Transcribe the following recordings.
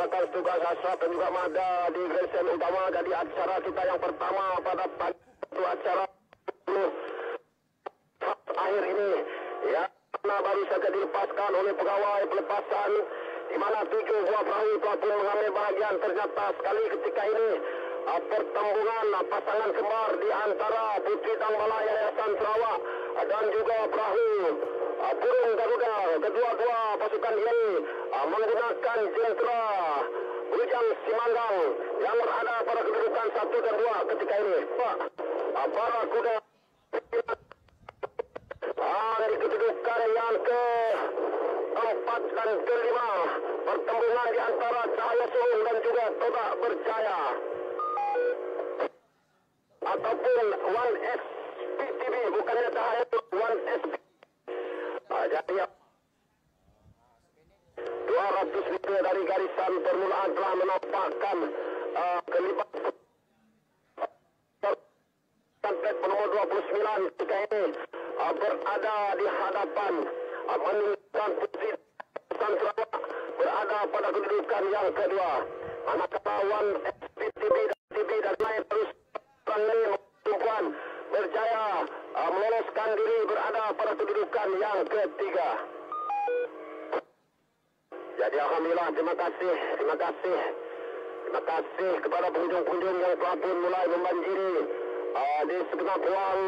melaksanakan tugas Ashraf dan juga Mada di Gresen Utama. Jadi acara kita yang pertama pada pagi itu acara akhir ini ya, karena baru saja dilepaskan oleh pegawai pelepasan, di mana 7 buah perahu telah pun mengambil bahagian. Ternyata sekali ketika ini pertembungan pasangan kembar di antara Putri Tangbala Yayasan Sarawak dan juga perahu Burung Garuda. Kedua-dua pasukan ini menggunakan jentera Bujang Simanggang yang berada pada kedudukan 1 dan 2 ketika ini. Para kuda dari kedudukan yang ke-4 dan ke-5, pertembungan di antara Cahaya Sulung dan juga Todak Berjaya ataupun 1SPTB, bukannya Cahaya Sulung, 1SPTB. Jadi 200 meter dari garisan permulaan telah menampakkan kelibatan Plet nomor 29 ketika ini berada di hadapan meninggalkan Putri Sarawak berada pada kedudukan yang kedua. Manakala 1SPTB dan TB dan lain terus perempuan berjaya meloloskan diri berada pada kedudukan yang ketiga. Jadi alhamdulillah, terima kasih kepada pengunjung-pengunjung yang telah pun mulai membanjiri di segenap ruang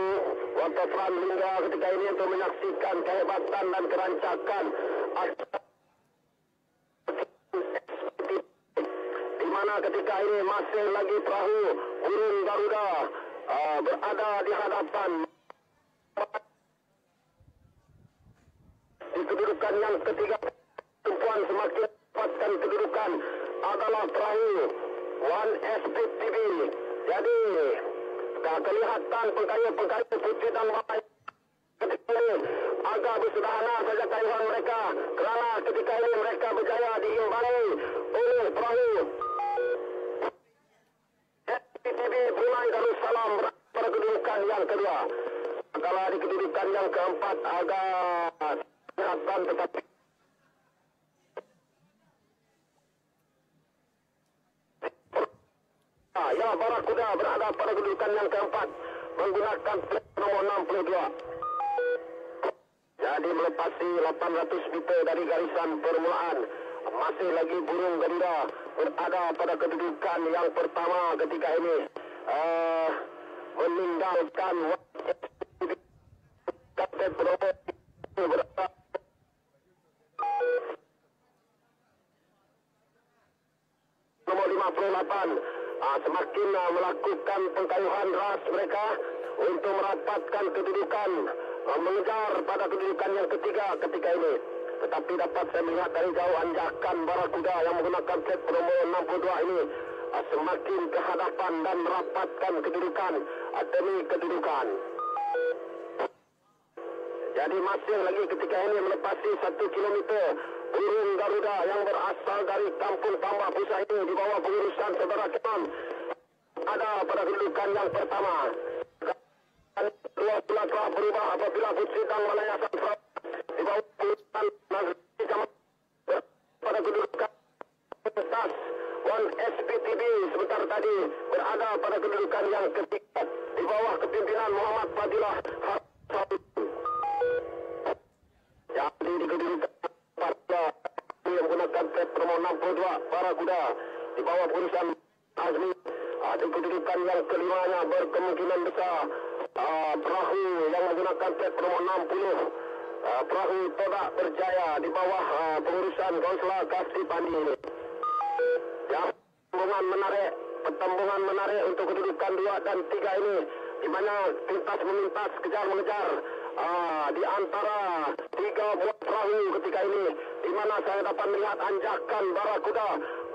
waterfront hingga ketika ini untuk menyaksikan kehebatan dan kerancakan di mana ketika ini masih lagi perahu Burung Garuda berada di hadapan di kedudukan yang ketiga. Perempuan semakin dapatkan kedudukan adalah perahu 1SPTB. Jadi kelihatan pengkayu-pengkayu Putri dan Bapak ketika ini agak bersederhana saja kayuhan mereka, kerana ketika ini mereka berjaya diimbangi oleh perahu SPTB Brunei Darussalam pada kedudukan yang kedua. Kalau di kedudukan yang keempat agak kelihatan, tetapi ya, Barakuda berada pada kedudukan yang keempat menggunakan plat nomor 62. Jadi melepasi 800 meter dari garisan permulaan. Masih lagi Burung Garuda berada pada kedudukan yang pertama ketika ini meninggalkan Kapten berada nomor 58. Semakin melakukan pengkayuhan ras mereka untuk merapatkan kedudukan, mengejar pada kedudukan yang ketiga ketika ini. Tetapi dapat saya melihat dari jauh anjakan Barakuda yang menggunakan plat nomor 62 ini semakin ke hadapan dan merapatkan kedudukan demi kedudukan. Jadi masih lagi ketika ini melepasi 1 kilometer Burung Garuda yang berasal dari Kampung Tambak Pusat ini di bawah pengurusan Saudara Keman ada pada kedudukan yang pertama. Dua pula telah berubah apabila Putri Tangbala Yayasan Sarawak di bawah pengurusan Nazri Jamal pada kedudukan atas 1SPTB sebentar tadi berada pada kedudukan yang ketiga di bawah kepimpinan Muhammad Fadilah Harsawi. Jadi di kedudukan yang menggunakan plat nomor 62 Barakuda di bawah pengurusan Azmi. Di kedudukan yang kelimanya berkemungkinan besar perahu yang menggunakan plat nomor 60 perahu Todak Berjaya di bawah pengurusan Kansela Kasih Pandi ini. Ya, pertembungan menarik untuk kedudukan 2 dan 3 ini, di mana pintas memintas kejar mengejar di antara 3 buah perahu ketika ini, di mana saya dapat melihat anjakan Barakuda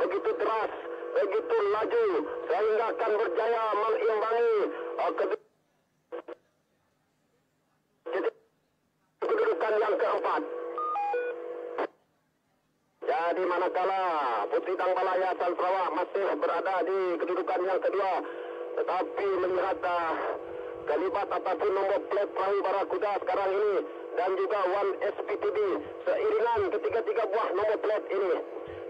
begitu deras, begitu laju sehingga akan berjaya mengimbangi kedudukan yang keempat. Jadi manakala Putri Tangbala Yayasan Sarawak masih berada di kedudukan yang kedua, tetapi melihat kelibat ataupun nombor plat perahu Barakuda sekarang ini dan juga 1SPTB seiringan ketiga-tiga buah nombor plat ini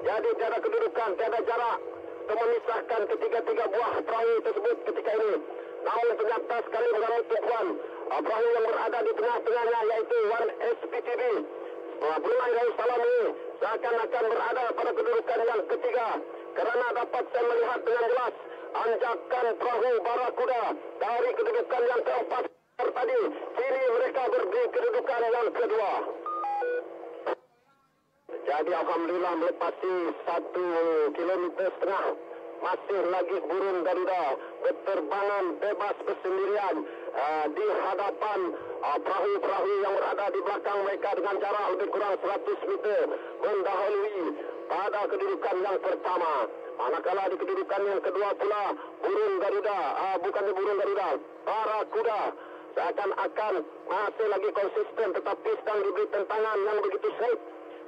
Jadi tiada kedudukan, tiada jarak memisahkan ketiga-tiga buah perahu tersebut ketika ini. Namun ternyata sekali mengalami tumpuan perahu yang berada di tengah-tengahnya, yaitu One SPTB Brunei Darussalam ini seakan-akan berada pada kedudukan yang ketiga, kerana dapat saya melihat dengan jelas anjakan perahu Barakuda dari kedudukan yang keempat tadi, kini mereka berdiri kedudukan yang kedua. Jadi alhamdulillah melepasi 1,5 kilometer, masih lagi burung Garuda berterbangan bebas bersendirian di hadapan perahu-perahu yang berada di belakang mereka dengan jarak lebih kurang 100 meter mendahului pada kedudukan yang pertama. Manakala di kedudukan yang kedua pula burung Garuda, bukan burung Garuda, Barakuda seakan-akan masih lagi konsisten tetapi sedang diberi tentangan yang begitu sengit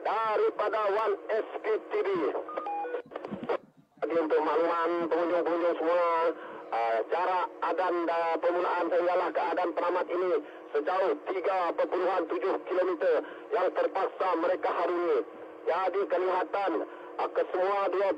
daripada One SPTB. Jadi untuk makluman pengunjung-pengunjung semua, jarak adan permulaan sehinggalah ke adan penamat ini sejauh 3,7 km yang terpaksa mereka harungi. Jadi kelihatan kesemua 20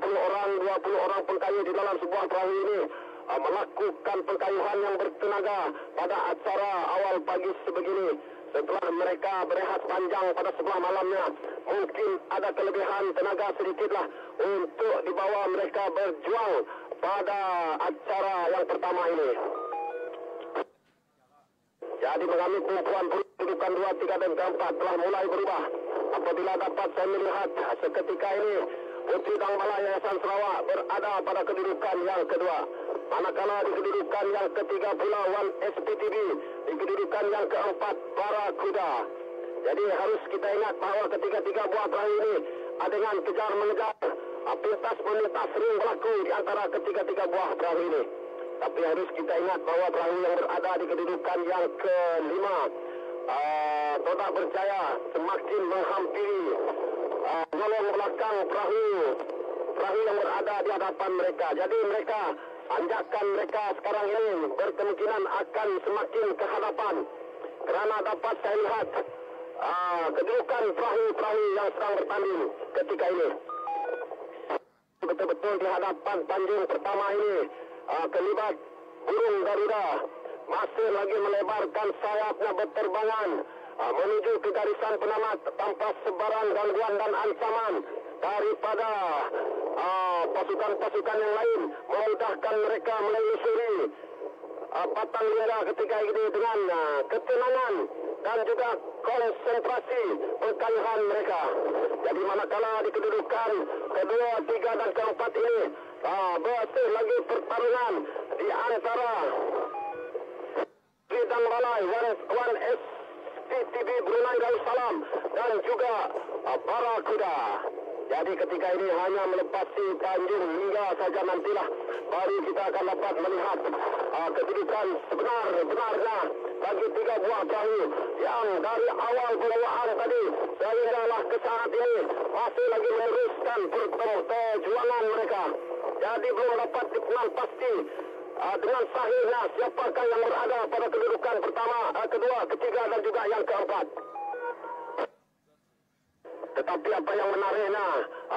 orang pengkayu di dalam sebuah perahu ini melakukan pengkayuhan yang bertenaga pada acara awal pagi sebegini. Setelah mereka berehat panjang pada sebelah malamnya, mungkin ada kelebihan tenaga sedikitlah untuk dibawa mereka berjuang pada acara yang pertama ini. Jadi mengambil tumpuan kedudukan 2, 3 dan 4 telah mulai berubah. Apabila dapat saya melihat seketika ini Putri Dangbala Yayasan Sarawak berada pada kedudukan yang kedua. Manakala di kedudukan yang ketiga pula One SPTB, di kedudukan yang keempat Barakuda. Jadi harus kita ingat bahawa ketiga-tiga buah perahu ini dengan kejar mengejar, pintas memintas sering berlaku di antara ketiga-tiga buah perahu ini. Tapi harus kita ingat bahawa perahu yang berada di kedudukan yang kelima, Todak Berjaya, semakin menghampiri nolong belakang perahu yang berada di hadapan mereka. Jadi mereka, anjakan mereka sekarang ini berkemungkinan akan semakin ke hadapan, kerana dapat saya lihat kedudukan perahu-perahu yang sedang bertanding ketika ini. Betul-betul di hadapan tanding pertama ini, kelibat burung Garuda masih lagi melebarkan sayapnya berterbangan menuju ke garisan penamat tanpa sebarang gangguan dan ancaman daripada pasukan-pasukan yang lain, memudahkan mereka menelusuri patang liara ketika ini dengan ketenangan dan juga konsentrasi pengkayuhan mereka. Jadi manakala di kedudukan kedua, tiga dan keempat ini masih lagi pertarungan di antara Bidang Balai One SPTB Brunei Darussalam dan juga Barakuda. Jadi ketika ini hanya melepasi tanjung hingga saja nantilah baru kita akan dapat melihat kedudukan sebenarnya bagi tiga buah perahu yang dari awal pembawaan tadi sehinggalah ke saat ini masih lagi meneruskan perjuangan mereka. Jadi belum dapat dikenal pasti dengan sahihnya siapakah yang berada pada kedudukan pertama, kedua, ketiga dan juga yang keempat. Tetapi apa yang menariknya,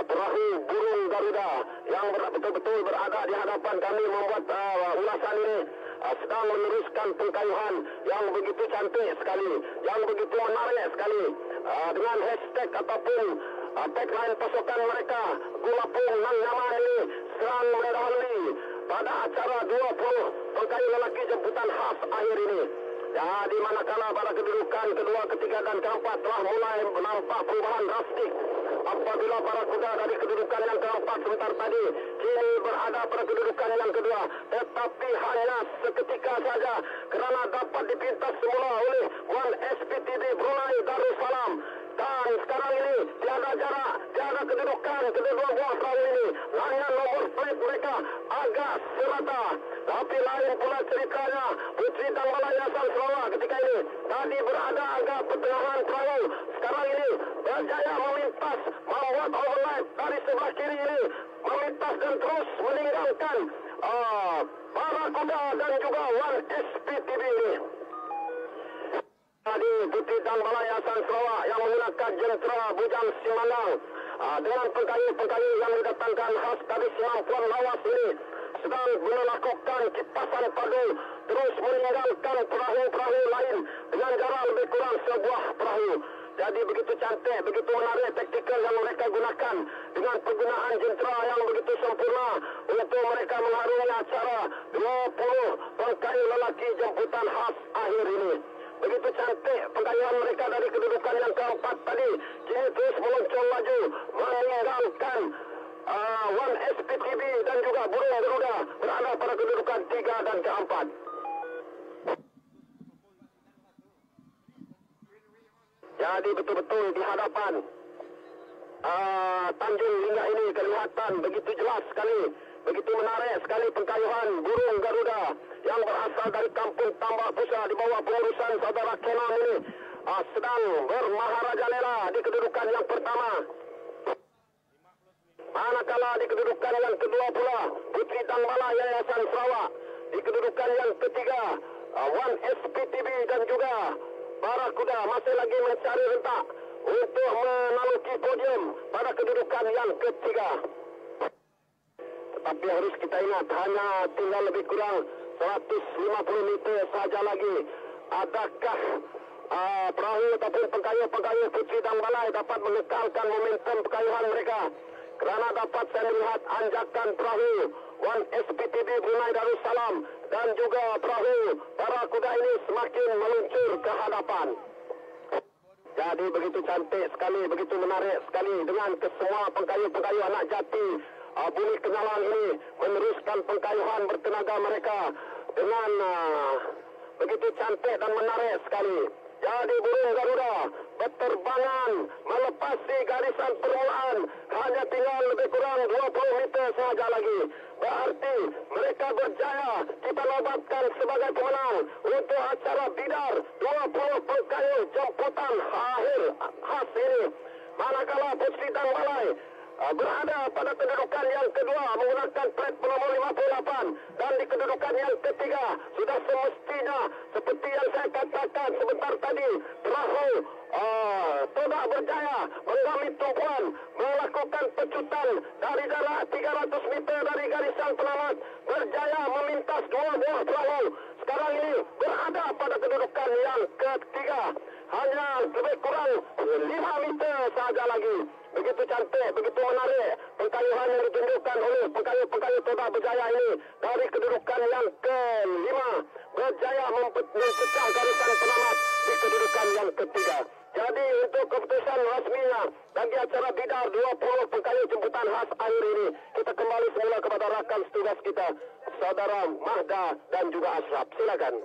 perahu burung Garuda yang betul-betul berada di hadapan kami membuat ulasan ini sedang meneruskan pengkayuhan yang begitu cantik sekali, yang begitu menarik sekali, dengan hashtag ataupun tagline pasukan mereka, Gulapung Nang Nyaman ini serang mendahului pada acara 20 pengkayu lelaki jemputan khas akhir ini. Jadi manakala pada kedudukan kedua, ketiga dan keempat telah mulai nampak perubahan drastik. Apabila Barakuda dari kedudukan yang keempat sebentar tadi kini berada pada kedudukan yang kedua, tetapi hanya seketika saja kerana dapat dipintas semula oleh One SPTB Brunei Darussalam. Dan sekarang ini tiada jarak, tiada kedudukan kedua buah perahu ini. Hanya nomor plate mereka agak serata. Tapi lain pula ceritanya Putri Dangbala Yayasan Sarawak ketika ini tadi berada agak pertengahan perahu. Sekarang ini berjaya memintas, membuat overlap dari sebelah kiri ini, memintas dan terus meninggalkan Barakuda dan juga One SPTB ini. Di Putri dan Balai Hasan Sarawak yang menggunakan jentera bujang Simandang dengan pengkayu-pengkayu yang didatangkan khas dari Simampuan Lawas ini sedang melakukan kipasan padu terus meninggalkan perahu-perahu lain dengan jarak lebih kurang sebuah perahu. Jadi begitu cantik, begitu menarik taktikal yang mereka gunakan dengan penggunaan jentera yang begitu sempurna untuk mereka mengharungi acara 20 pengkayu lelaki jemputan khas akhir ini. Begitu cantik pengkayuan mereka dari kedudukan yang keempat tadi, kini terus meluncur laju meninggalkan One SPTB dan juga Burung Garuda berada pada kedudukan 3 dan keempat. Jadi betul-betul di hadapan Tanjung hingga ini kelihatan begitu jelas sekali, begitu menarik sekali pengkayuhan Burung Garuda yang berasal dari Kampung Tambak Pusat di bawah pengurusan saudara Kenan ini sedang bermaharajalela di kedudukan yang pertama. Manakala di kedudukan yang kedua pula Putri dan Balai Yayasan Sarawak, di kedudukan yang ketiga One SPTB dan juga Barakuda masih lagi mencari rentak untuk menaluki podium pada kedudukan yang ketiga. Tetapi harus kita ingat hanya tinggal lebih kurang 150 meter saja lagi. Adakah perahu ataupun pengkayu-pengkayu Putri dan Balai dapat mengekalkan momentum pengkayuhan mereka? Kerana dapat saya melihat anjakan perahu One SPTB Brunei Darussalam dan juga perahu Barakuda ini semakin meluncur ke hadapan. Jadi begitu cantik sekali, begitu menarik sekali dengan kesemua pengkayu-pengkayu anak jati bunyi kenyalan ini meneruskan pengkayuhan bertenaga mereka dengan begitu cantik dan menarik sekali. Jadi Burung Garuda berterbangan melepasi garisan permulaan, hanya tinggal lebih kurang 20 meter sahaja lagi. Berarti mereka berjaya kita nobatkan sebagai pemenang untuk acara bidar 20 pengkayu jemputan akhir khas ini. Manakala Putri dan Balai berada pada kedudukan yang kedua menggunakan plat nomor 58 dan di kedudukan yang ketiga sudah semestinya seperti yang saya katakan sebentar tadi, perahu Todak berjaya mengambil tumpuan melakukan pecutan dari jarak 300 meter dari garisan penamat, berjaya memintas 2 buah perahu. Sekarang ini berada pada kedudukan yang ketiga, hanya lebih kurang 5 meter saja lagi. Begitu cantik, begitu menarik pengkayuhan yang ditunjukkan oleh pengkayu-pengkayu Todak berjaya ini dari kedudukan yang kelima, berjaya memecah garisan penamat di kedudukan yang ketiga. Jadi untuk keputusan rasminya bagi acara bidar 20 pengkayu jemputan khas akhir ini, kita kembali semula kepada rakan tugas kita, Saudara Mahda dan juga Ashraf. Silakan.